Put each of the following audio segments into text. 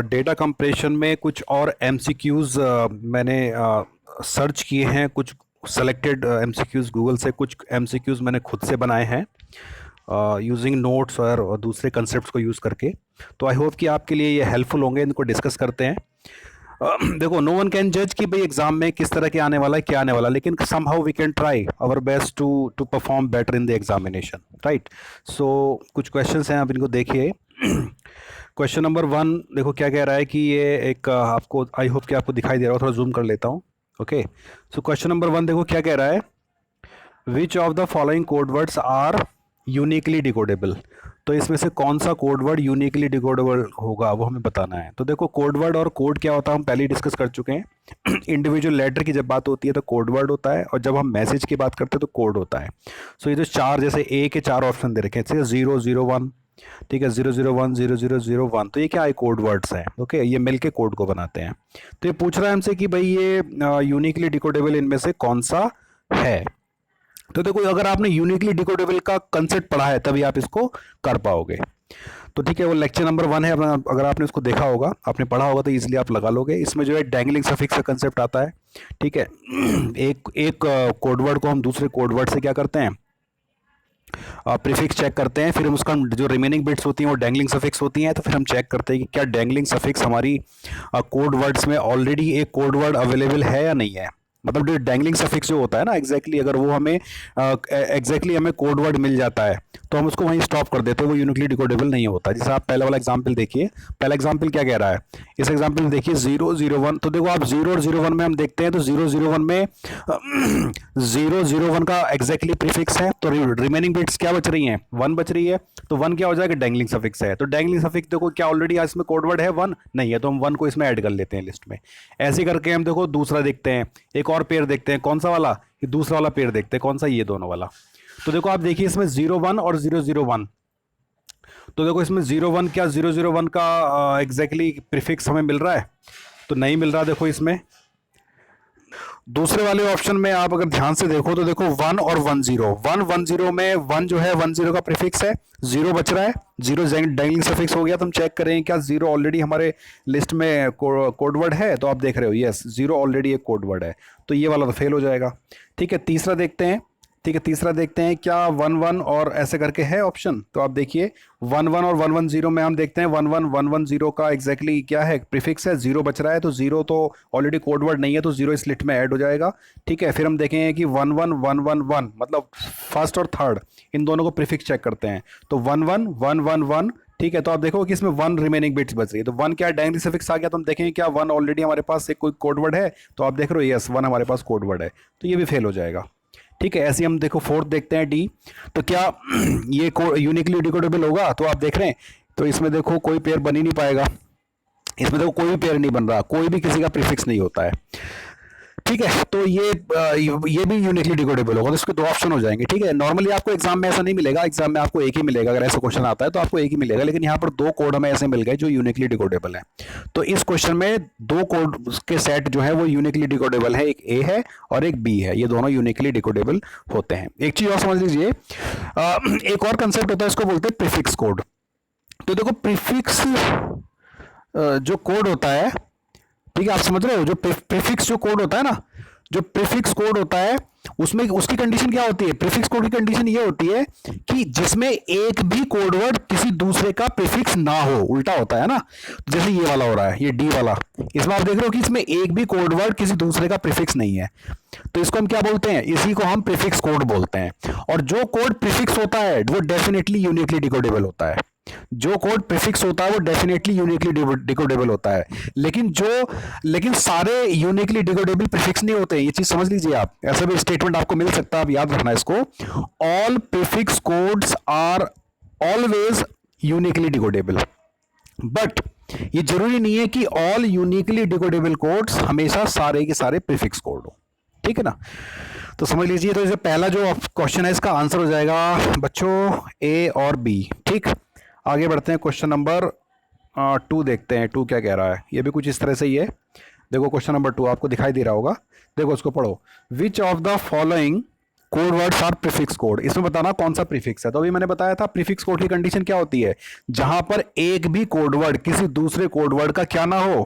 Data compression में कुछ और एमसीक्यूज़ मैंने सर्च किए हैं, कुछ सेलेक्टेड एमसीक्यूज़ गूगल से, कुछ एमसीक्यूज़ मैंने खुद से बनाए हैं यूजिंग नोट्स और दूसरे कंसेप्ट को यूज़ करके। तो आई होप कि आपके लिए ये हेल्पफुल होंगे। इनको डिस्कस करते हैं। देखो, नो वन कैन जज कि भाई एग्जाम में किस तरह के आने वाला है, क्या आने वाला, लेकिन somehow we can try our best to to perform better in the examination, right. So कुछ क्वेश्चंस हैं, आप इनको देखिए। क्वेश्चन नंबर 1 देखो क्या कह रहा है कि ये एक आपको, आई होप कि आपको दिखाई दे रहा हो, थोड़ा जूम कर लेता हूँ। ओके, सो क्वेश्चन नंबर 1 देखो क्या कह रहा है, which of the following code words are uniquely decodable. तो इसमें से कौन सा कोड वर्ड यूनिकली डिकोडेबल होगा वो हमें बताना है। तो देखो, कोड वर्ड और कोड क्या होता है हम पहले ही डिस्कस कर चुके हैं। इंडिविजुअल लेटर की जब बात होती है तो कोड वर्ड होता है, और जब हम मैसेज की बात करते हैं तो कोड होता है। सो ये जो चार, जैसे ए के 4 ऑप्शन दे रखे हैं, जैसे 001, ठीक है, 001, 0001, तो ये क्या है, कोड वर्ड्स हैं। ओके, ये मिलके कोड को बनाते हैं। तो ये पूछ रहा है हमसे कि भाई ये यूनिकली डिकोडेबल इनमें से कौन सा है। तो देखो, अगर आपने यूनिकली डिकोडेबल का कंसेप्ट पढ़ा है तभी आप इसको कर पाओगे। तो ठीक है, वो लेक्चर नंबर 1 है अपना, अगर आपने उसको देखा होगा, आपने पढ़ा होगा, तो इजीली आप लगा लोगे। इसमें जो है डैंगलिंग सफिक्स का कंसेप्ट आता है, ठीक है। एक एक कोड वर्ड को हम दूसरे कोड वर्ड से क्या करते हैं, प्रीफिक्स चेक करते हैं, फिर हम उसका जो रिमेनिंग बिट्स होती हैं वो डैंगलिंग सफिक्स होती हैं। तो फिर हम चेक करते हैं कि क्या डैंगलिंग सफिक्स हमारी कोड वर्ड्स में ऑलरेडी एक कोड वर्ड अवेलेबल है या नहीं है। मतलब जो डैंगलिंग सफिक्स जो होता है ना, एग्जैक्टली अगर वो हमें एग्जैक्टली हमें कोड वर्ड मिल जाता है तो हम उसको वहीं स्टॉप कर देते हैं, वो यूनिकली डिकोडेबल नहीं होता। जैसे आप पहले वाला एग्जाम्पल देखिए, पहला एग्जाम्पल क्या कह रहा है, इस एग्जाम्पल में देखिए 001। तो देखो, आप 0 और 01 में हम देखते हैं, तो 001 में 001 का एग्जैक्टली प्रीफिक्स है, तो रिमेनिंग बिट्स क्या बच रही हैं, 1 बच रही है। तो 1 क्या हो जाएगा, डैंगलिंग सफिक्स है। तो डैंगलिंग सफिक्स देखो क्या ऑलरेडी इसमें कोड वर्ड है, 1 नहीं है, तो हम 1 को इसमें ऐड कर लेते हैं लिस्ट में। ऐसे करके हम देखो दूसरा देखते हैं, एक और पेयर देखते हैं, कौन सा वाला, ये दूसरा वाला पेयर देखते हैं, कौन सा, ये दोनों वाला। तो देखो आप देखिए, इसमें 01 और 001, तो देखो इसमें 01 क्या 001 का एग्जैक्टली प्रीफिक्स हमें मिल रहा है, तो नहीं मिल रहा। देखो इसमें दूसरे वाले ऑप्शन में आप अगर ध्यान से देखो तो देखो 1 और 10 में 1 जो है 10 का प्रीफिक्स है, 0 बच रहा है, 0 डैंगलिंग सफिक्स हो गया। तो हम चेक करें क्या 0 ऑलरेडी हमारे लिस्ट में कोड वर्ड है, तो आप देख रहे हो यस, 0 ऑलरेडी एक कोड वर्ड है, तो ये वाला तो फेल हो जाएगा। ठीक है, तीसरा देखते हैं, ठीक है, तीसरा देखते हैं क्या 11 और ऐसे करके है ऑप्शन। तो आप देखिए 11 और 110 में हम देखते हैं 11110 का एग्जैक्टली क्या है, प्रीफिक्स है, 0 बच रहा है, तो 0 तो ऑलरेडी कोड वर्ड नहीं है, तो 0 इस लिस्ट में ऐड हो जाएगा। ठीक है, फिर हम देखेंगे कि 11111 मतलब फर्स्ट और थर्ड, इन दोनों को प्रीफिक्स चेक करते हैं, तो 11111, ठीक है। तो आप देखो कि इसमें 1 रिमेनिंग बिट्स बच रही है, तो 1 क्या डैंगलिंग सफिक्स आ गया, तो हम देखेंगे क्या 1 ऑलरेडी हमारे पास एक कोई कोड वर्ड है, तो आप देख रहे हो यस 1 हमारे पास कोड वर्ड है, तो ये भी फेल हो जाएगा। ठीक है, ऐसे हम देखो फोर्थ देखते हैं डी, तो क्या ये यूनिकली डिकोडेबल होगा, तो आप देख रहे हैं, तो इसमें देखो कोई पेयर बन ही नहीं पाएगा, इसमें देखो कोई भी पेयर नहीं बन रहा, कोई भी किसी का प्रीफिक्स नहीं होता है। ठीक है, तो ये भी यूनिकली डिकोडेबल होगा, तो इसके 2 ऑप्शन हो जाएंगे। ठीक है, नॉर्मली आपको एग्जाम में ऐसा नहीं मिलेगा, एग्जाम में आपको एक ही मिलेगा, अगर ऐसा क्वेश्चन आता है तो आपको एक ही मिलेगा, लेकिन यहाँ पर 2 कोड हमें ऐसे मिल गए जो यूनिकली डिकोडेबल है। तो इस क्वेश्चन में 2 कोड के सेट जो है वो यूनिकली डिकोडेबल है, एक ए है और एक बी है, ये दोनों यूनिकली डिकोडेबल होते हैं। एक चीज और समझ लीजिए, एक और कंसेप्ट होता है, इसको बोलते हैं प्रीफिक्स कोड। तो देखो प्रीफिक्स जो कोड होता है, ठीक है, आप समझ रहे हो, जो प्रीफिक्स जो कोड होता है ना, जो प्रीफिक्स कोड होता है उसमें उसकी कंडीशन क्या होती है, प्रीफिक्स कोड की कंडीशन ये होती है कि जिसमें एक भी कोड वर्ड किसी दूसरे का प्रीफिक्स ना हो, उल्टा होता है ना। जैसे ये वाला हो रहा है, ये डी वाला, इसमें आप देख रहे हो कि इसमें एक भी कोड वर्ड किसी दूसरे का प्रीफिक्स नहीं है, तो इसको हम क्या बोलते हैं, इसी को हम प्रीफिक्स कोड बोलते हैं। और जो कोड प्रीफिक्स होता है वो डेफिनेटली यूनिकली डिकोडेबल होता है, जो कोड प्रीफिक्स होता है वो डेफिनेटली यूनिकली डिकोडेबल होता है, लेकिन सारे यूनिकली डिकोडेबल प्रीफिक्स नहीं होते, ये चीज समझ लीजिए आप। ऐसा भी स्टेटमेंट आपको मिल सकता है, आप याद रखना इसको, all prefix codes are always uniquely decodable, but ये जरूरी नहीं है कि ऑल यूनिकली डिकोडेबल कोड्स हमेशा सारे के सारे प्रीफिक्स कोड हो। ठीक है ना, तो समझ लीजिए, तो इसे पहला जो क्वेश्चन है इसका आंसर हो जाएगा बच्चों ए और बी। ठीक, आगे बढ़ते हैं, क्वेश्चन नंबर 2 देखते हैं, 2 क्या कह रहा है, ये भी कुछ इस तरह से ही है। देखो क्वेश्चन नंबर 2 आपको दिखाई दे रहा होगा, देखो उसको पढ़ो, which of the following code words are prefix code, इसमें बताना कौन सा प्रीफिक्स है। तो अभी मैंने बताया था प्रीफिक्स कोड की कंडीशन क्या होती है, जहां पर एक भी कोड वर्ड किसी दूसरे कोड वर्ड का क्या ना हो,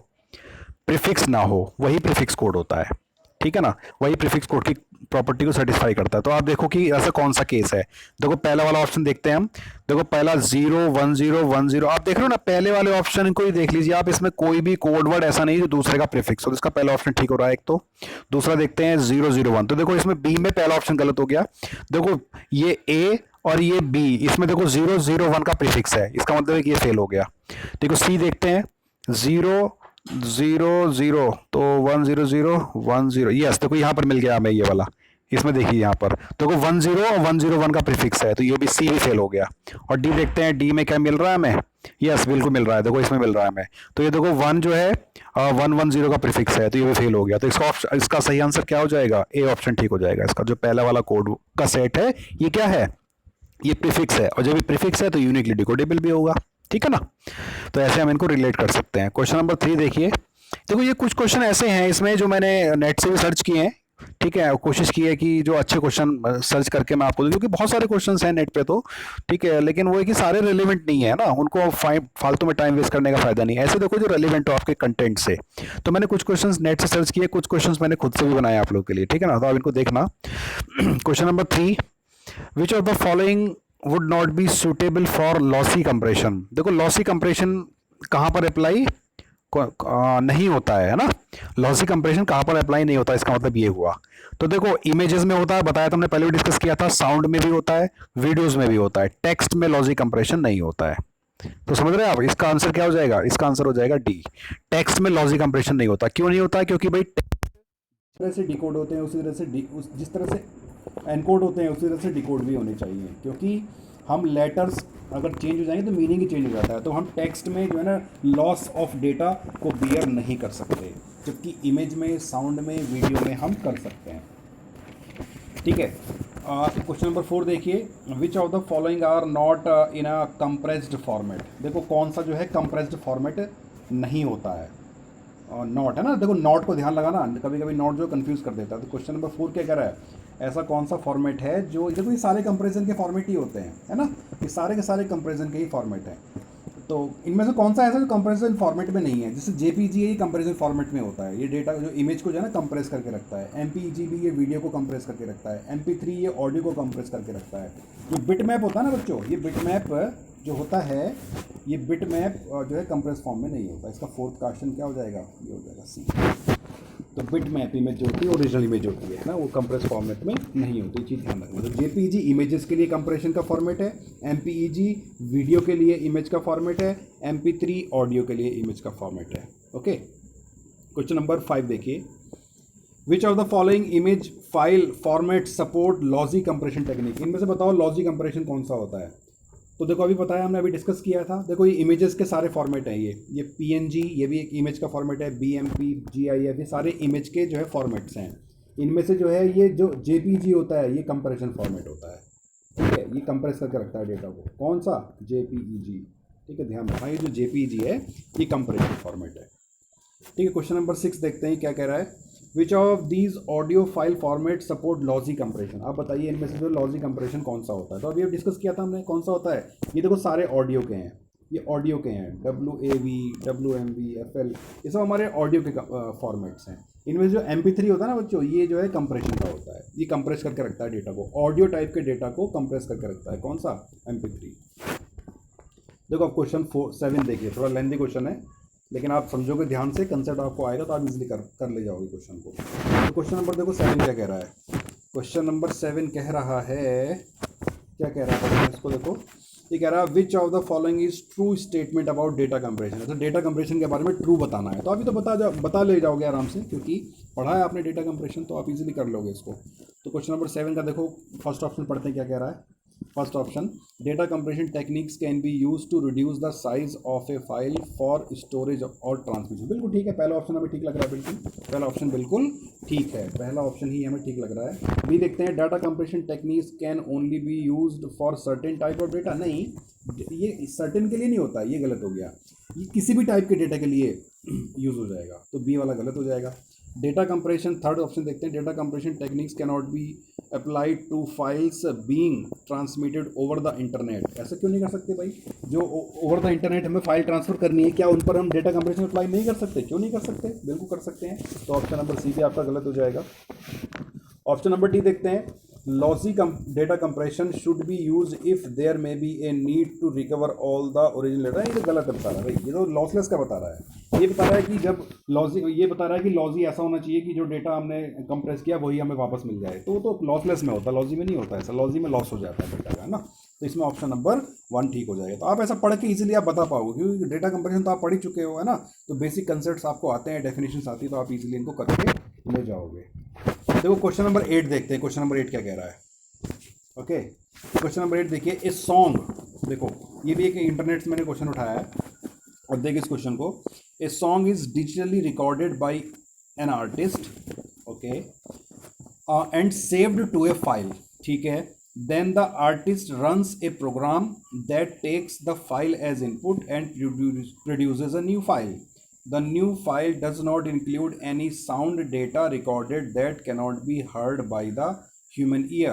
प्रीफिक्स ना हो, वही प्रीफिक्स कोड होता है। ठीक है ना, वही प्रीफिक्स कोड की प्रॉपर्टी को सेटिस्फाई करता है। तो आप देखो कि ऐसा कौन सा केस है। देखो पहला वाला ऑप्शन देखते हैं हम। देखो पहला 0 1 0 1 0, आप देख रहे हो ना, पहले वाले ऑप्शन को ही देख लीजिए आप, इसमें कोई भी कोड वर्ड ऐसा नहीं जो दूसरे का प्रीफिक्स हो, तो इसका पहला ऑप्शन ठीक हो रहा है एक। तो दूसरा देखते हैं 0 0 1, तो देखो इसमें बी में पहला ऑप्शन गलत हो गया। देखो ये ए और ये बी, इसमें देखो 0 0 1 का प्रीफिक्स है, इसका मतलब है कि ये फेल हो गया। देखो सी देखते हैं 0 0 0, तो 1 0 0 1 0, यस देखो यहाँ पर मिल गया हमें ये वाला। इसमें देखिए यहाँ पर देखो 10 और 1 0 1 का प्रीफिक्स है, तो ये भी सी भी फेल हो गया। और डी देखते हैं, डी में क्या मिल रहा है हमें, यस बिल्कुल मिल रहा है, देखो इसमें मिल रहा है हमें। तो ये देखो 1 जो है 1 1 0 का प्रीफिक्स है, तो ये भी फेल हो गया। तो इसका सही आंसर क्या हो जाएगा, ए ऑप्शन ठीक हो जाएगा। इसका जो पहला वाला कोड का सेट है ये क्या है, ये प्रीफिक्स है, और जब ये प्रीफिक्स है तो यूनिकली डिकोडेबल भी होगा। ठीक है ना, तो ऐसे हम इनको रिलेट कर सकते हैं। क्वेश्चन नंबर 3 देखिए। देखो ये कुछ क्वेश्चन ऐसे हैं इसमें जो मैंने नेट से भी सर्च किए हैं। ठीक है, कोशिश की है कि जो अच्छे क्वेश्चन सर्च करके मैं आपको दूं, क्योंकि बहुत सारे क्वेश्चंस हैं नेट पे तो। ठीक है, लेकिन वो है कि सारे रेलिवेंट नहीं है ना, उनको फालतू में टाइम वेस्ट करने का फायदा नहीं है। ऐसे देखो जो रेलिवेंट हो आपके कंटेंट से। तो मैंने कुछ क्वेश्चंस नेट से सर्च किए, कुछ क्वेश्चंस मैंने खुद से भी बनाए आप लोगों के लिए। ठीक है ना, तो आप इनको देखना। Question number 3, which of the following would not be suitable for lossy compression. देखो लॉसी कंप्रेशन कहाँ पर अप्लाई नहीं होता है ना, लॉसी कंप्रेशन कहाँ पर अप्लाई नहीं होता, इसका मतलब ये हुआ। तो देखो इमेजेस में होता है, बताया था हमने पहले भी डिस्कस किया था, साउंड में भी होता है, वीडियोस में भी होता है, टेक्स्ट में लॉसी कंप्रेशन नहीं होता है। तो समझ रहे हैं आप, इसका आंसर क्या हो जाएगा, इसका आंसर हो जाएगा डी, टेक्स्ट में लॉसी कंप्रेशन नहीं होता। क्यों नहीं होता, क्योंकि भाई तरह से डिकोड होते हैं उसी तरह से जिस तरह से एनकोड होते हैं उसी तरह से डिकोड भी होने चाहिए, क्योंकि हम लेटर्स अगर चेंज हो जाएंगे तो मीनिंग ही चेंज हो जाता है। तो हम टेक्स्ट में जो है ना लॉस ऑफ डेटा को बियर नहीं कर सकते, जबकि इमेज में, साउंड में, वीडियो में हम कर सकते हैं। ठीक है, क्वेश्चन नंबर 4 देखिए। Which of the following are not in a compressed format. देखो कौन सा जो है कंप्रेस्ड फॉर्मेट नहीं होता है, और नॉट है ना, देखो नॉट को ध्यान लगाना, कभी कभी नॉट जो कंफ्यूज कर देता है। तो क्वेश्चन नंबर 4 क्या कह रहा है, ऐसा कौन सा फॉर्मेट है जो, देखो ये सारे कंपैरिजन के फॉर्मेट ही होते हैं, है ना, ये सारे के सारे कंपैरिजन के ही फॉर्मेट हैं। तो इनमें से कौन सा ऐसा जो कंपैरिजन फॉर्मेट में नहीं है, जैसे जेपीजी ये कंपैरिजन फॉर्मेट में होता है, ये डेटा जो इमेज को जो है ना कंप्रेस करके रखता है। एमपीईजी भी ये वीडियो को कंप्रेस करके रखता है। एमपी3 ये ऑडियो को कंप्रेस करके रखता है। जो बिट मैप होता है ना बच्चों, ये बिट मैप जो होता है, ये बिट मैप जो है कंप्रेस फॉर्म में नहीं होता। इसका फोर्थ क्वेश्चन क्या हो जाएगा, ये हो जाएगा सी। तो बिट मैप इमेज जो होती है, ओरिजिनल इमेज होती है ना, वो कंप्रेस फॉर्मेट में नहीं होती, चीज़ ध्यान रखना। तो जेपीजी इमेजेस के लिए कंप्रेशन का फॉर्मेट है, एमपीईजी वीडियो के लिए इमेज का फॉर्मेट है, एमपी3 ऑडियो के लिए इमेज का फॉर्मेट है। ओके, क्वेश्चन नंबर 5 देखिए। Which of the following image file format support logy compression technique. इनमें से बताओ लॉजी कंप्रेशन कौन सा होता है। तो देखो अभी बताया, हमने अभी डिस्कस किया था। देखो ये इमेजेस के सारे फॉर्मेट हैं, ये पीएनजी ये भी एक इमेज का फॉर्मेट है, बीएमपी, जीआईएफ, ये सारे इमेज के जो है फॉर्मेट्स हैं। इनमें से जो है ये जो जेपीजी होता है ये कंप्रेशन फॉर्मेट होता है। ठीक है, ये कंप्रेस करके रखता है डेटा को, कौन सा, जेपीईजी। ठीक है, ध्यान रखना, ये जो जेपीईजी है ये कंप्रेशन फॉर्मेट है। ठीक है, क्वेश्चन नंबर 6 देखते हैं क्या कह रहा है। Which of these audio file format support logy compression. आप बताइए इनमें से जो लॉजी कंप्रेशन कौन सा होता है। तो अभी अब डिस्कस किया था हमने, कौन सा होता है, ये देखो सारे ऑडियो के हैं, ये ऑडियो के हैं, WAV, WMV, FL, ये सब हमारे ऑडियो के फॉर्मेट्स हैं। इनमें जो MP3 होता है ना बच्चों, ये जो है कंप्रेशन का होता है, ये कंप्रेस करके रखता है डेटा को, ऑडियो टाइप के डेटा को कंप्रेस करके रखता है, कौन सा, MP3। देखो अब क्वेश्चन 7 देखिए, थोड़ा लेंथी क्वेश्चन है, लेकिन आप समझोगे ध्यान से, कंसेप्ट आपको आएगा तो आप इजीली कर ले जाओगे क्वेश्चन को। तो क्वेश्चन नंबर देखो 7 क्या कह रहा है। क्वेश्चन नंबर 7 कह रहा है, क्या कह रहा है इसको देखो, ये कह रहा है which of the following is true statement about data compression. तो डेटा कंप्रेशन के बारे में ट्रू बताना है, तो अभी तो बता ले जाओगे आराम से, क्योंकि पढ़ा है आपने डेटा कंप्रेशन, तो आप इजीली कर लोगे इसको। तो क्वेश्चन नंबर 7 का देखो फर्स्ट ऑप्शन पढ़ते हैं, क्या कह रहा है। First option, data compression techniques can be use to reduce the size of a file for storage और ट्रांसमिशन। बिल्कुल ठीक है, पहला ऑप्शन हमें ठीक लग रहा है, बिल्कुल पहला ऑप्शन बिल्कुल ठीक है, पहला ऑप्शन ही हमें ठीक लग रहा है। बी देखते हैं, data compression techniques can only be used for certain type of data. नहीं, ये सर्टेन के लिए नहीं होता, ये गलत हो गया, ये किसी भी टाइप के डेटा के लिए यूज़ हो जाएगा, तो बी वाला गलत हो जाएगा। डेटा कंप्रेशन, थर्ड ऑप्शन देखते हैं, data compression techniques can not be applied to files being transmitted over the internet. ऐसा क्यों नहीं कर सकते भाई? जो ओवर द इंटरनेट हमें फाइल ट्रांसफर करनी है, क्या उन पर हम डेटा कंप्रेशन अप्लाई नहीं कर सकते? क्यों नहीं कर सकते? बिल्कुल कर सकते हैं। तो ऑप्शन नंबर सी भी आपका गलत हो जाएगा। ऑप्शन नंबर डी देखते हैं, lossy data compression should be use if there may be a need to recover all the original data. ये तो गलत बता रहा है भाई, ये तो लॉसलेस का बता रहा है। ये बता रहा है कि जब लॉसी, ये बता रहा है कि लॉसी ऐसा होना चाहिए कि जो डेटा हमने कंप्रेस किया वही हमें वापस मिल जाए, तो वो तो लॉसलेस में होता है, लॉसी में नहीं होता ऐसा। लॉसी में लॉस हो जाता है डेटा का, है ना। तो इसमें ऑप्शन नंबर 1 ठीक हो जाएगा। तो आप ऐसा पढ़ के इजीली आप बता पाओगे, क्योंकि डेटा कंप्रेशन तो आप पढ़ ही चुके हो, है ना। तो बेसिक कंसेप्ट्स आपको आते हैं, डेफिनेशंस आती है, तो आप इजीली इनको करके ले जाओगे। देखो क्वेश्चन नंबर 8 देखते हैं, क्वेश्चन नंबर 8 क्या कह रहा है। ओके, क्वेश्चन नंबर 8 देखिए, ए सॉन्ग, देखो ये भी एक इंटरनेट से मैंने क्वेश्चन उठाया है, और देखिए इस क्वेश्चन को, a song is digitally recorded by an artist, okay, and saved to a file, ठीक है। Then the artist runs a program that takes the file as input and produces a new file. The new file does not include any sound data recorded that cannot be heard by the human ear.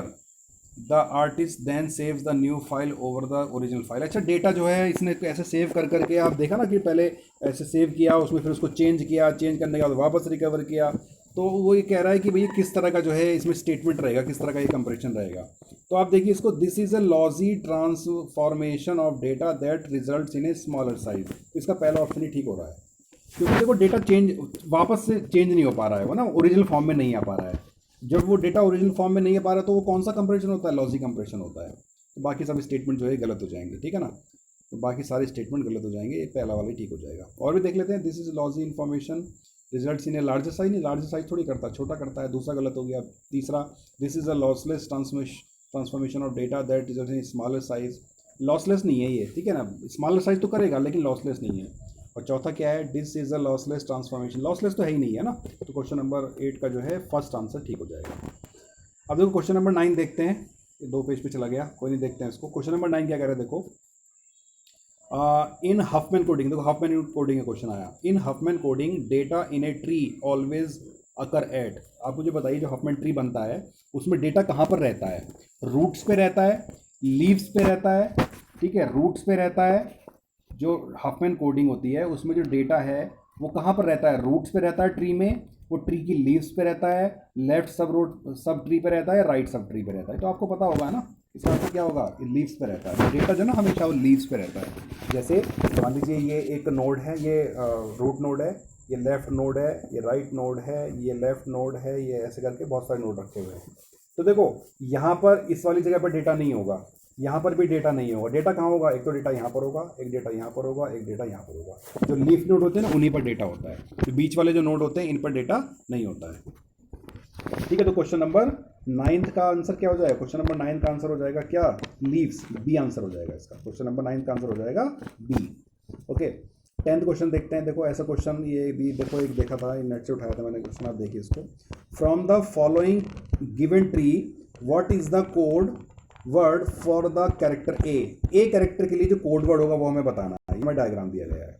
The artist then saves the new file over the original file। अच्छा, data जो है इसने ऐसे save कर करके, आप देखा ना कि पहले ऐसे सेव किया, उसमें फिर उसको चेंज किया, चेंज करने के बाद वापस रिकवर किया। तो वो ये कह रहा है कि भाई किस तरह का जो है इसमें स्टेटमेंट रहेगा, किस तरह का ये कंप्रेशन रहेगा। तो आप देखिए इसको, this is a logy transformation of data that results in a smaller size. इसका पहला ऑप्शन ही ठीक हो रहा है, क्योंकि देखो डेटा चेंज वापस से चेंज नहीं हो पा रहा है, वो ना ओरिजिनल फॉर्म में नहीं आ पा रहा है। जब वो डेटा ओरिजिनल फॉर्म में नहीं आ पा रहा तो वो कौन सा कंप्रेशन होता है? लॉजी कंप्रेशन होता है। तो बाकी सब स्टेटमेंट जो है गलत हो जाएंगे, ठीक है ना। तो बाकी सारे स्टेटमेंट गलत हो जाएंगे, ये पहला वाला ही ठीक हो जाएगा। और भी देख लेते हैं, this is logy information results in a larger size, नहीं लार्जर साइज थोड़ी करता है, छोटा करता है, दूसरा गलत हो गया। तीसरा, this is a lossless transformation of data that results in smaller size, lossless नहीं है ये, ठीक है ना। स्मॉलर साइज तो करेगा लेकिन लॉसलेस नहीं है। और चौथा क्या है, this is a lossless transformation, lossless तो है ही नहीं है ना। तो क्वेश्चन नंबर 8 का जो है फर्स्ट आंसर ठीक हो जाएगा। अब देखो क्वेश्चन नंबर 9 देखते हैं, ये 2 पेज पे चला गया, कोई नहीं, देखते हैं इसको। क्वेश्चन नंबर 9 क्या कह रहा है, देखो, इन हफमैन कोडिंग, देखो हफमैन कोडिंग का क्वेश्चन आया। In Huffman coding data in a tree always occur at. आप मुझे बताइए, जो हफमैन ट्री बनता है उसमें डेटा कहाँ पर रहता है? रूट्स पे रहता है, लीव्स पे रहता है, ठीक है, रूट्स पे रहता है। जो हफमैन कोडिंग होती है उसमें जो डेटा है वो कहाँ पर रहता है? रूट्स पे रहता है ट्री में, वो ट्री की लीव्स पे रहता है, लेफ्ट सब ट्री पे रहता है, राइट सब ट्री पे रहता है। तो आपको पता होगा ना इसका आंसर क्या होगा, लीव्स पे रहता है। डेटा जो ना हमेशा वो लीव्स पे रहता है। जैसे मान लीजिए ये एक नोड है, ये रूट नोड है, ये लेफ्ट नोड है, ये राइट नोड है, ये लेफ्ट नोड है, ये ऐसे करके बहुत सारे नोड रखे हुए हैं। तो देखो यहाँ पर इस वाली जगह पर डेटा नहीं होगा, यहाँ पर भी डेटा नहीं होगा। डेटा कहाँ होगा? एक तो डेटा यहाँ पर होगा, एक डेटा यहाँ पर होगा, एक डेटा यहाँ पर होगा। जो लीफ नोड होते हैं ना उन्हीं पर डेटा होता है, तो बीच वाले जो नोड होते हैं इन पर डेटा नहीं होता है, ठीक है। तो क्वेश्चन नंबर 9 का आंसर क्या हो जाएगा? क्वेश्चन नंबर 9 का आंसर हो जाएगा क्या? लीव्स, बी आंसर हो जाएगा इसका। क्वेश्चन नंबर 9 का आंसर हो जाएगा बी। ओके, 10th क्वेश्चन देखते हैं। देखो ऐसा क्वेश्चन ये भी देखो, एक देखा था, नेट से उठाया था मैंने क्वेश्चन, आप देखिए इसको। From the following given tree what is the code word for the character A. A character के लिए जो कोड वर्ड होगा वो हमें बताना है। ये डायग्राम दिया गया है,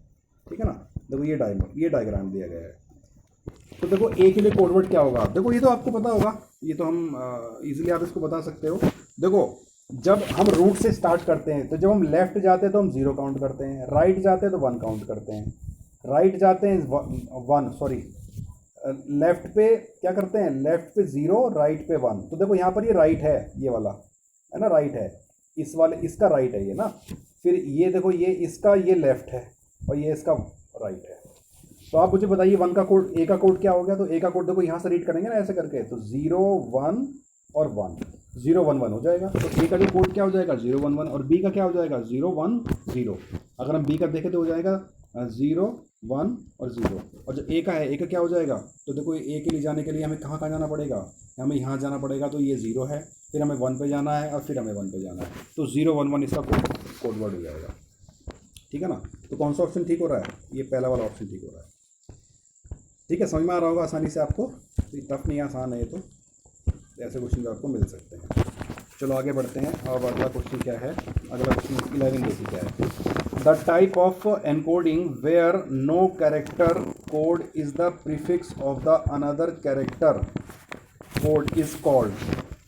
ठीक है ना। देखो ये डायग्राम दिया गया है। तो देखो ए के लिए कोड वर्ड क्या होगा? देखो ये तो आपको पता होगा, ये तो हम इजीली आप इसको बता सकते हो। देखो जब हम रूट से स्टार्ट करते हैं तो जब हम लेफ्ट जाते हैं तो हम 0 काउंट करते हैं, राइट जाते हैं तो 1 काउंट करते हैं, राइट जाते हैं 1 सॉरी लेफ्ट पे क्या करते हैं? लेफ्ट पे 0, राइट पे 1। तो देखो यहाँ पर ये राइट है, ये वाला है ना, राइट है, इस वाले इसका राइट है ये ना। फिर ये देखो ये इसका ये लेफ्ट है और ये इसका राइट है। तो आप मुझे बताइए 1 का कोड, ए का कोड क्या हो गया? तो ए का कोड देखो यहाँ से रीड करेंगे ना ऐसे करके, तो 0 1 और 1, 0 1 1 हो जाएगा। तो ए का जो कोड क्या हो जाएगा? 0 1 1। और बी का क्या हो जाएगा? 0 1 0। अगर हम बी का देखें तो हो जाएगा 0 1 और 0। और जो ए का है, ए का क्या हो जाएगा? तो देखो ए के लिए जाने के लिए हमें कहाँ कहाँ जाना पड़ेगा? हमें यहाँ जाना पड़ेगा, तो ये 0 है, फिर हमें 1 पे जाना है और फिर हमें 1 पे जाना है। तो 0 1 1 इसका कोड वर्ड हो जाएगा, ठीक है ना। तो कौन सा ऑप्शन ठीक हो रहा है? ये पहला वाला ऑप्शन ठीक हो रहा है, ठीक है। समझ में आ रहा होगा आसानी से आपको, टफ नहीं, आसान है ये तो, ऐसे क्वेश्चन आपको मिल सकते हैं। चलो आगे बढ़ते हैं। अब अगला क्वेश्चन क्या है? अगला क्वेश्चन 11 देखिए क्या है। The type of encoding where no character code is the prefix of the another character code is called.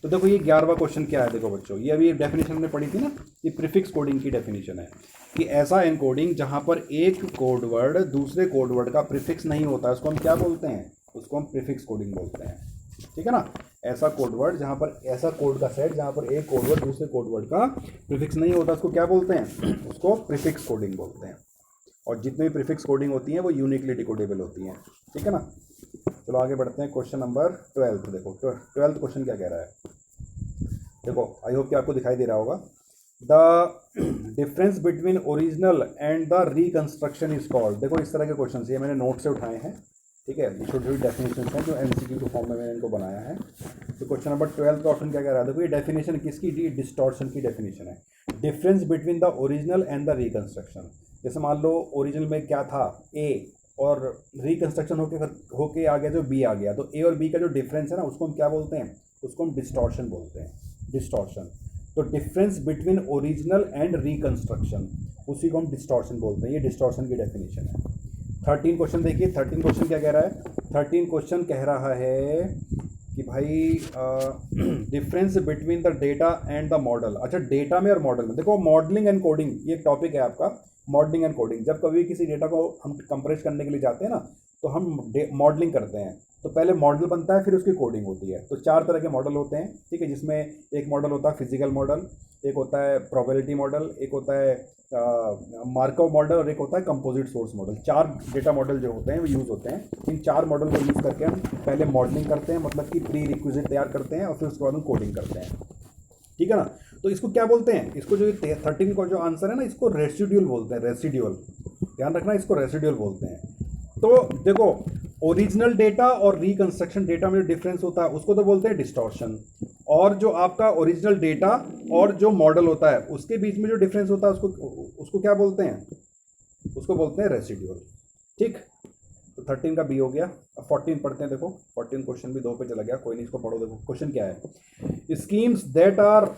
तो देखो ये 11वां क्वेश्चन क्या है, देखो बच्चों, ये अभी डेफिनेशन हमने पढ़ी थी ना, ये प्रीफिक्स कोडिंग की डेफिनेशन है कि ऐसा एनकोडिंग जहां पर एक कोड वर्ड दूसरे कोड वर्ड का प्रीफिक्स नहीं होता है उसको हम क्या बोलते हैं, उसको हम प्रीफिक्स कोडिंग बोलते हैं। ठीक है ना, ऐसा कोड वर्ड जहां पर, ऐसा कोड का सेट जहां पर एक कोड वर्ड दूसरे कोड वर्ड का प्रीफिक्स नहीं होता उसको क्या बोलते हैं, उसको प्रीफिक्स कोडिंग बोलते हैं। और जितनी भी प्रीफिक्स कोडिंग होती हैं वो यूनिकली डिकोडेबल होती हैं। ठीक है ना, चलो आगे बढ़ते हैं। क्वेश्चन नंबर 12 देखो, 12th क्वेश्चन क्या कह रहा है, देखो आई होप कि आपको दिखाई दे रहा होगा। The difference between original and the reconstruction is called. देखो इस तरह के क्वेश्चन ये मैंने नोट से उठाए हैं, ठीक है, छोटी छोटी डेफिनेशन हैं जो एमसीक्यू के फॉर्म में मैंने इनको बनाया है। तो क्वेश्चन नंबर 12 का ऑप्शन क्या कह रहा है, देखो ये डेफिनेशन किसकी, डिस्टॉर्शन की डेफिनेशन है। Difference between the original and the reconstruction, जैसे मान लो ओरिजिनल में क्या था ए और रिकंस्ट्रक्शन होके आ गया जो बी आ गया, तो ए और बी का जो डिफरेंस है ना उसको हम क्या बोलते हैं, उसको हम डिस्टॉर्शन बोलते हैं, डिस्टॉर्शन। तो difference between original and reconstruction उसी को हम डिस्टॉर्शन बोलते हैं, ये डिस्टॉर्शन की डेफिनेशन है। 13 क्वेश्चन देखिए, 13 क्वेश्चन क्या कह रहा है, 13 क्वेश्चन कह रहा है कि भाई difference between the data and the model. अच्छा, डेटा में और मॉडल में, देखो मॉडलिंग एंड कोडिंग ये एक टॉपिक है आपका, मॉडलिंग एंड कोडिंग। जब कभी किसी डेटा को हम कंप्रेस करने के लिए जाते हैं ना तो हम मॉडलिंग करते हैं, तो पहले मॉडल बनता है फिर उसकी कोडिंग होती है। तो 4 तरह के मॉडल होते हैं, ठीक है, जिसमें एक मॉडल होता है फिजिकल मॉडल, एक होता है प्रोबेबिलिटी मॉडल, एक होता है मार्कअप मॉडल और एक होता है composite source model. 4 data model जो होते हैं वो यूज़ होते हैं। इन 4 मॉडल को यूज़ करके हम पहले मॉडलिंग करते हैं, मतलब कि प्री रिक्विजिट तैयार करते हैं और फिर उसके बाद हम कोडिंग करते हैं। ठीक है ना, तो इसको क्या बोलते हैं, इसको जो 13 का जो आंसर है ना इसको रेसिड्यूल बोलते हैं, रेसिड्यूल, ध्यान रखना इसको रेसिड्यूल बोलते हैं। तो देखो ओरिजिनल डेटा और रिकंस्ट्रक्शन डेटा में जो डिफरेंस होता है उसको तो बोलते हैं डिस्टॉर्शन, और जो आपका ओरिजिनल डेटा और जो मॉडल होता है उसके बीच में जो डिफरेंस होता है उसको क्या बोलते हैं, उसको बोलते हैं रेसिड्यूल। ठीक, तो 13 का बी हो गया। अब 14 पढ़ते हैं, देखो 14 क्वेश्चन भी 2 पे चला गया, कोई नहीं इसको पढ़ो। देखो क्वेश्चन क्या है, schemes that are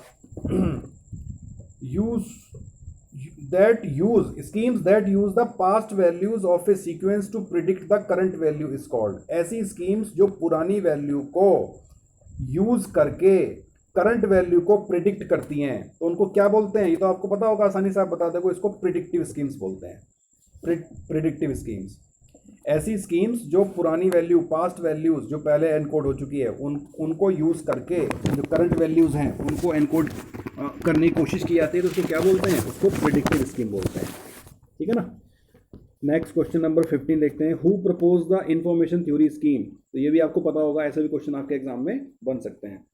schemes that use the past values of a sequence to predict the current value is called। ऐसी स्कीम्स जो पुरानी वैल्यू को यूज करके करंट वैल्यू को प्रिडिक्ट करती हैं तो उनको क्या बोलते हैं, ये तो आपको पता होगा, आसानी से आप बता देखो, इसको प्रिडिक्टिव स्कीम्स बोलते हैं। प्रिडिक्टिव स्कीम्स, ऐसी स्कीम्स जो पुरानी वैल्यू, पास्ट वैल्यूज जो पहले एनकोड हो चुकी है उनको यूज़ करके जो करंट वैल्यूज़ हैं उनको एनकोड करने की कोशिश की जाती है, तो उसको क्या बोलते हैं, उसको प्रिडिक्टिव स्कीम बोलते हैं। ठीक है ना, नेक्स्ट क्वेश्चन नंबर 15 देखते हैं। Who propose the information theory scheme. तो ये भी आपको पता होगा, ऐसे भी क्वेश्चन आपके एग्जाम में बन सकते हैं।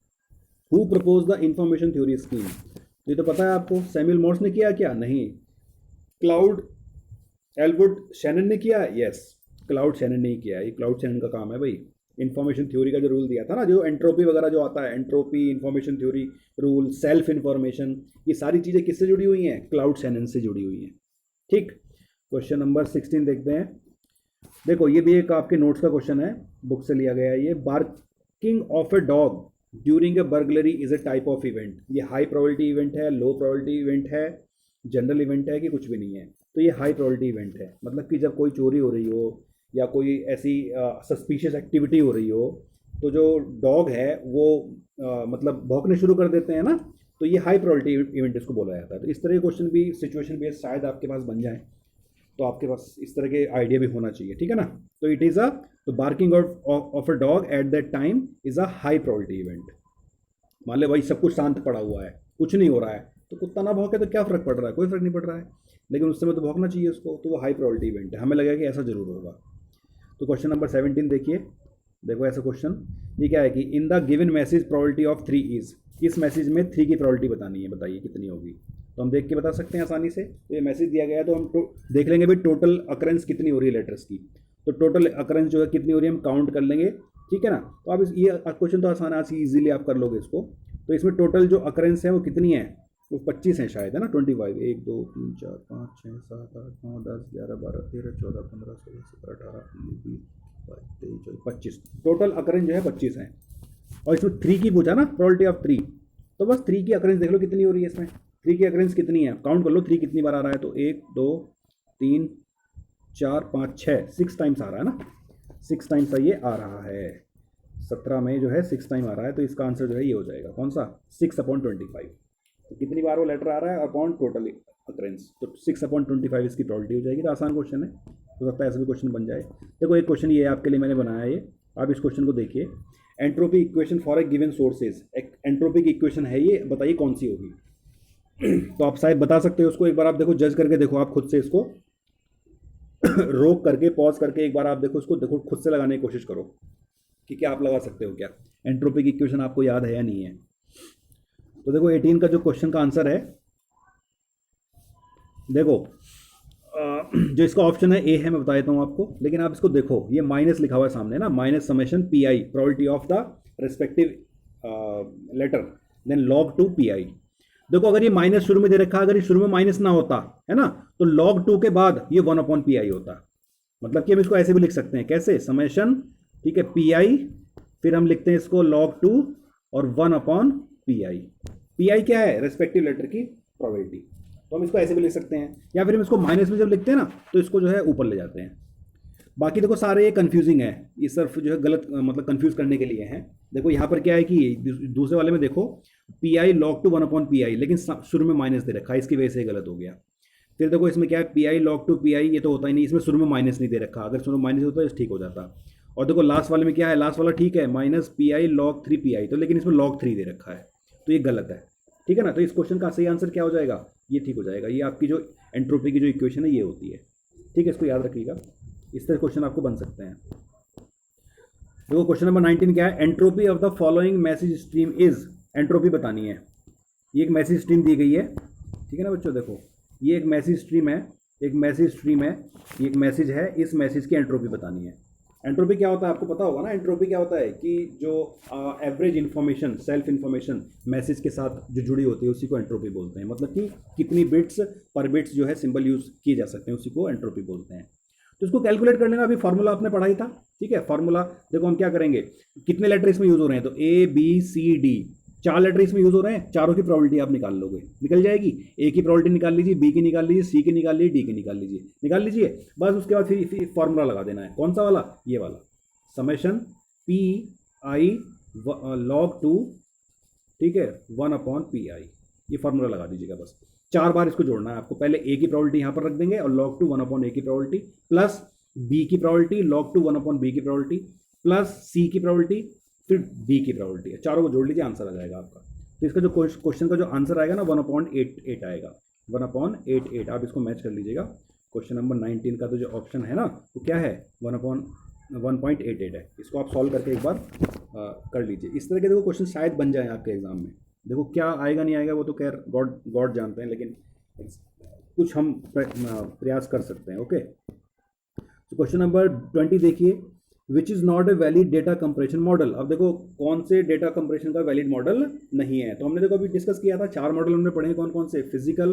Who propose the information theory scheme, ये तो पता है आपको, सैमुअल मॉर्स ने किया क्या, नहीं। क्लाउड एल्वुड शैनन ने किया, यस। क्लाउड शैनन नहीं किया, ये क्लाउड शैनन का काम है भाई। इंफॉर्मेशन थ्योरी का जो रूल दिया था ना, जो एंट्रोपी वगैरह जो आता है, entropy, information theory rule, self information, ये सारी चीज़ें किससे जुड़ी हुई हैं, क्लाउड शैनन से जुड़ी हुई हैं। ठीक, क्वेश्चन नंबर 16 देखते हैं। देखो ये भी एक आपके नोट्स का क्वेश्चन है, बुक से लिया गया है ये। Barking of a dog during a burglary is a type of event. ये हाई प्रोबेबिलिटी इवेंट है, लो प्रोबेबिलिटी इवेंट है, जनरल इवेंट है कि कुछ भी नहीं है। तो ये हाई प्रोबेबिलिटी इवेंट है, मतलब कि जब कोई चोरी हो रही हो या कोई ऐसी सस्पिशियस एक्टिविटी हो रही हो तो जो डॉग है वो मतलब भौंकने शुरू कर देते हैं ना, तो ये हाई प्रोबेबिलिटी इवेंट इसको बोला जाता है। तो इस तरह के क्वेश्चन भी सिचुएशन बेस्ड शायद आपके पास बन जाए, तो आपके पास इस तरह के आइडिया भी होना चाहिए। ठीक है ना, तो इट इज़ तो barking of a dog at that time is a high probability event. मान ले भाई सब कुछ शांत पड़ा हुआ है, कुछ नहीं हो रहा है, तो कुत्ता ना भौंके तो क्या फ़र्क पड़ रहा है, कोई फ़र्क नहीं पड़ रहा है, लेकिन उस समय तो भौंकना चाहिए उसको, तो वो हाई प्रोबेबिलिटी इवेंट है, हमें लगेगा कि ऐसा जरूर होगा। तो क्वेश्चन नंबर 17 देखिए, देखो ऐसा क्वेश्चन, ये क्या है कि in the given message probability of 3 is. इस मैसेज में 3 की प्रोबेबिलिटी बतानी है, बताइए कितनी होगी। तो हम देख के बता सकते हैं आसानी से। तो ये मैसेज दिया गया है तो हम देख लेंगे भाई टोटल अकरेंस कितनी हो रही है लेटर्स की। तो टोटल अकरेंस जो है कितनी हो रही है हम काउंट कर लेंगे। ठीक है ना, तो आप ये क्वेश्चन तो आसान है, ईजिली आप कर लोगे इसको। तो इसमें टोटल जो अकरेंस है वो कितनी है, वो 25 है शायद, है ना, 25, 1 2 3 4 5 6 7 8 9 10 11 12 13 14 15 16 17 18 19 20 22 23 24 25, टोटल अकरेंस जो है 25 है। और इसमें 3 की पूछा ना, प्रोबेबिलिटी ऑफ 3, तो बस 3 की अकरेंस देख लो कितनी हो रही है इसमें। 3 की अक्रेंस कितनी है, काउंट कर लो 3 कितनी बार आ रहा है, तो 1 2 3 4 5 6, 6 टाइम्स आ रहा है ना, 6 टाइम्स ये आ रहा है, 17 में जो है 6 टाइम आ रहा है, तो इसका आंसर जो है ये हो जाएगा कौन सा, 6/25। तो कितनी बार वो लेटर आ रहा है अपॉन टोटल अक्रेंस, तो 6/25 इसकी प्रोबेबिलिटी हो जाएगी। तो आसान क्वेश्चन है, हो सकता है ऐसा भी क्वेश्चन बन जाए। देखो एक क्वेश्चन ये आपके लिए मैंने बनाया है, ये आप इस क्वेश्चन को देखिए, entropy equation for a given sources, एक एंट्रोपी की इक्वेशन है ये, बताइए कौन सी होगी। तो आप शायद बता सकते हो उसको, एक बार आप देखो, जज करके देखो आप खुद से इसको रोक करके पॉज करके एक बार आप देखो इसको, देखो खुद से लगाने की कोशिश करो कि क्या आप लगा सकते हो, क्या एंट्रोपी की इक्वेशन आपको याद है या नहीं है। तो देखो 18 का जो क्वेश्चन का आंसर है, देखो जो इसका ऑप्शन है ए है, मैं बता देता हूँ आपको, लेकिन आप इसको देखो, ये माइनस लिखा हुआ है सामने ना, minus summation P I, probability of the respective letter, then log 2 P I. देखो अगर ये माइनस शुरू में दे रखा, अगर ये शुरू में माइनस ना होता है ना, तो log 2 के बाद ये 1/pi होता। मतलब कि हम इसको ऐसे भी लिख सकते हैं, कैसे, समेशन, ठीक है, pi, फिर हम लिखते हैं इसको log 2 और 1/pi। pi क्या है, रेस्पेक्टिव लेटर की प्रोबेबिलिटी, तो हम इसको ऐसे भी लिख सकते हैं, या फिर हम इसको माइनस में जब लिखते हैं ना, तो इसको जो है ऊपर ले जाते हैं। बाकी देखो सारे ये कंफ्यूजिंग है, ये सिर्फ जो है गलत मतलब कंफ्यूज करने के लिए है। देखो यहाँ पर क्या है कि दूसरे वाले में देखो पी आई log 2 1/pi, लेकिन शुरू में माइनस दे रखा है, इसकी वजह से गलत हो गया। फिर देखो इसमें क्या है, पी आई log 2 pi, ये तो होता ही नहीं, इसमें शुरू में माइनस नहीं दे रखा, अगर शुरू में माइनस होता तो ठीक हो जाता। और देखो लास्ट वाले में क्या है, लास्ट वाला ठीक है, minus P I log 3 pi, तो लेकिन इसमें log 3 दे रखा है, तो ये गलत है, ठीक है ना। तो इस क्वेश्चन का सही आंसर क्या हो जाएगा, ये ठीक हो जाएगा, ये आपकी जो एंट्रोपी की जो इक्वेशन है ये होती है, ठीक है, इसको याद रखिएगा, इस तरह क्वेश्चन आपको बन सकते हैं। देखो क्वेश्चन नंबर 19 क्या है, entropy of the following message stream is, entropy बतानी है। ये एक मैसेज स्ट्रीम दी गई है, ठीक है ना बच्चों, देखो ये एक मैसेज स्ट्रीम है, एक मैसेज स्ट्रीम है, ये एक मैसेज है, इस मैसेज की एंट्रोपी बतानी है। एंट्रोपी क्या होता है आपको पता होगा ना, एंट्रोपी क्या होता है कि जो average information, self information message के साथ जो जुड़ी होती है उसी को एंट्रोपी बोलते हैं। मतलब कि कितनी बिट्स पर बिट्स जो है सिंबल यूज़ किए जा सकते हैं, उसी को एंट्रोपी बोलते हैं। तो इसको कैलकुलेट करने का अभी फार्मूला आपने पढ़ा ही था, ठीक है। फार्मूला देखो हम क्या करेंगे, कितने लेटर इसमें यूज़ हो रहे हैं, तो A B C D, 4 letter इसमें यूज़ हो रहे हैं, चारों की प्रोबेबिलिटी आप निकाल लोगे, निकल जाएगी। ए की प्रोबेबिलिटी निकाल लीजिए, बी की निकाल लीजिए, सी की निकाल लीजिए, डी की निकाल लीजिए, बस उसके बाद फिर फार्मूला लगा देना है, कौन सा वाला, ये वाला, समेशन पी आई log 2, ठीक है, 1/pi, ये फार्मूला लगा दीजिएगा बस। 4 बार इसको जोड़ना है आपको, पहले ए की प्रोबेबिलिटी यहाँ पर रख देंगे और log 2 1/a की प्रोबेबिलिटी, प्लस बी की प्रोबेबिलिटी log 2 1/b की प्रोबेबिलिटी, प्लस सी की प्रोबेबिलिटी, फिर डी की प्रोबेबिलिटी है, चारों को जोड़ लीजिए, आंसर आ जाएगा आपका। तो इसका जो क्वेश्चन का जो आंसर आएगा ना 1/88 आएगा, 1/88, आप इसको मैच कर लीजिएगा। क्वेश्चन नंबर 19 का तो जो ऑप्शन है ना वो क्या है, 1/1.88 है। इसको आप सॉल्व करके एक बार कर लीजिए। इस तरह के देखो क्वेश्चन शायद बन जाए आपके एग्जाम में, देखो क्या आएगा नहीं आएगा वो तो खैर गॉड जानते हैं, लेकिन कुछ हम प्रयास कर सकते हैं। ओके, तो क्वेश्चन नंबर 20 देखिए, which is not a valid data compression model. अब देखो कौन से डेटा कंप्रेशन का वैलिड मॉडल नहीं है, तो हमने देखो अभी डिस्कस किया था, 4 मॉडल हमने पढ़े, कौन कौन से, physical,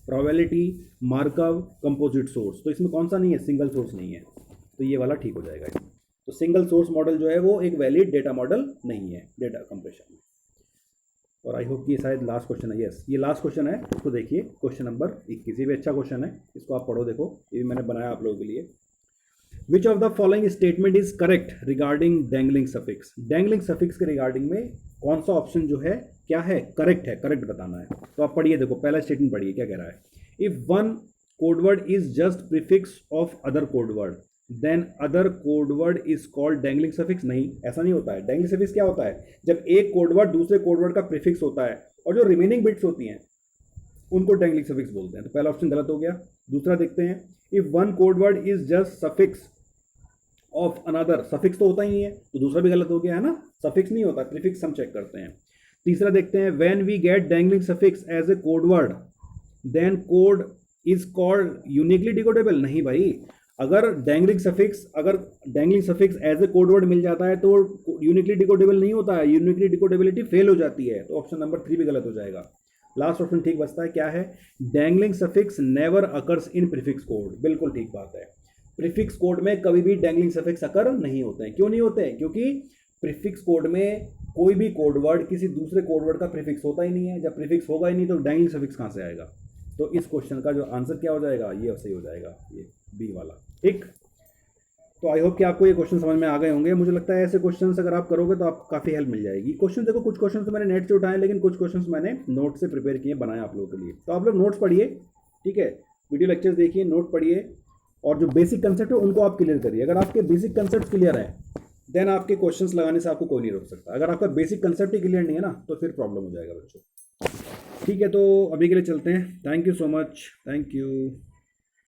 probability, markup, composite source. तो इसमें कौन सा नहीं है, सिंगल सोर्स नहीं है, तो ये वाला ठीक हो जाएगा। तो सिंगल सोर्स मॉडल जो है वो एक वैलिड डेटा मॉडल नहीं है डेटा कंप्रेशन में। और आई होप कि शायद लास्ट क्वेश्चन है, यस ये लास्ट क्वेश्चन है, इसको देखिए, क्वेश्चन नंबर 21, ये भी अच्छा क्वेश्चन है, इसको आप पढ़ो, देखो ये भी मैंने बनाया आप लोगों के लिए। विच of the following statement is correct regarding dangling suffix. Dangling suffix के रिगार्डिंग में कौन सा ऑप्शन जो है क्या है, करेक्ट है, करेक्ट बताना है। तो आप पढ़िए, देखो पहला स्टेटमेंट पढ़िए क्या कह रहा है, if one codeword is just prefix of other codeword then other codeword is called dangling suffix. नहीं, ऐसा नहीं होता है। डैंगलिंग सफिक्स क्या होता है, जब एक कोडवर्ड दूसरे कोडवर्ड का प्रीफिक्स होता है और जो रिमेनिंग बिट्स होती हैं उनको डैंगलिंग सफिक्स बोलते हैं। तो पहला ऑप्शन गलत हो गया। दूसरा देखते हैं, if one codeword is just suffix of another, suffix तो होता ही नहीं है, तो दूसरा भी गलत हो गया है ना, सफिक्स नहीं होता, प्रीफिक्स हम चेक करते हैं। तीसरा देखते हैं, when we get dangling suffix as a codeword then code is called uniquely decodable. नहीं भाई, अगर dangling suffix as a codeword मिल जाता है तो यूनिकली डिकोडेबल नहीं होता है, यूनिकली डिकोडेबिलिटी फेल हो जाती है। तो ऑप्शन नंबर 3 भी गलत हो जाएगा। लास्ट ऑप्शन ठीक बचता है, क्या है, dangling suffix never occurs in prefix code. बिल्कुल ठीक बात है, प्रीफिक्स कोड में कभी भी डैंगलिंग सफिक्स अकर नहीं होते हैं। क्यों नहीं होते हैं, क्योंकि प्रीफिक्स कोड में कोई भी कोड वर्ड किसी दूसरे कोड वर्ड का प्रीफिक्स होता ही नहीं है। जब प्रीफिक्स होगा ही नहीं तो डैंगलिंग सफिक्स कहाँ से आएगा। तो इस क्वेश्चन का जो आंसर क्या हो जाएगा, ये सही हो जाएगा, ये बी वाला। ठीक, तो आई होप कि आपको ये क्वेश्चन समझ में आ गए होंगे। मुझे लगता है ऐसे क्वेश्चंस अगर आप करोगे तो आपको काफ़ी हेल्प मिल जाएगी। क्वेश्चन देखो, कुछ क्वेश्चन तो मैंने नेट से उठाए, लेकिन कुछ क्वेश्चंस मैंने नोट से प्रिपेयर किए, बनाए आप लोगों के लिए। तो आप लोग नोट्स पढ़िए, ठीक है, वीडियो लेक्चर्स देखिए, नोट पढ़िए, और जो बेसिक कंसेप्ट है उनको आप क्लियर करिए। अगर आपके बेसिक कंसेप्ट क्लियर है देन आपके क्वेश्चंस लगाने से आपको कोई नहीं रोक सकता। अगर आपका बेसिक कंसेप्ट ही क्लियर नहीं है ना तो फिर प्रॉब्लम हो जाएगा बच्चों। ठीक है, तो अभी के लिए चलते हैं। Thank you so much, thank you.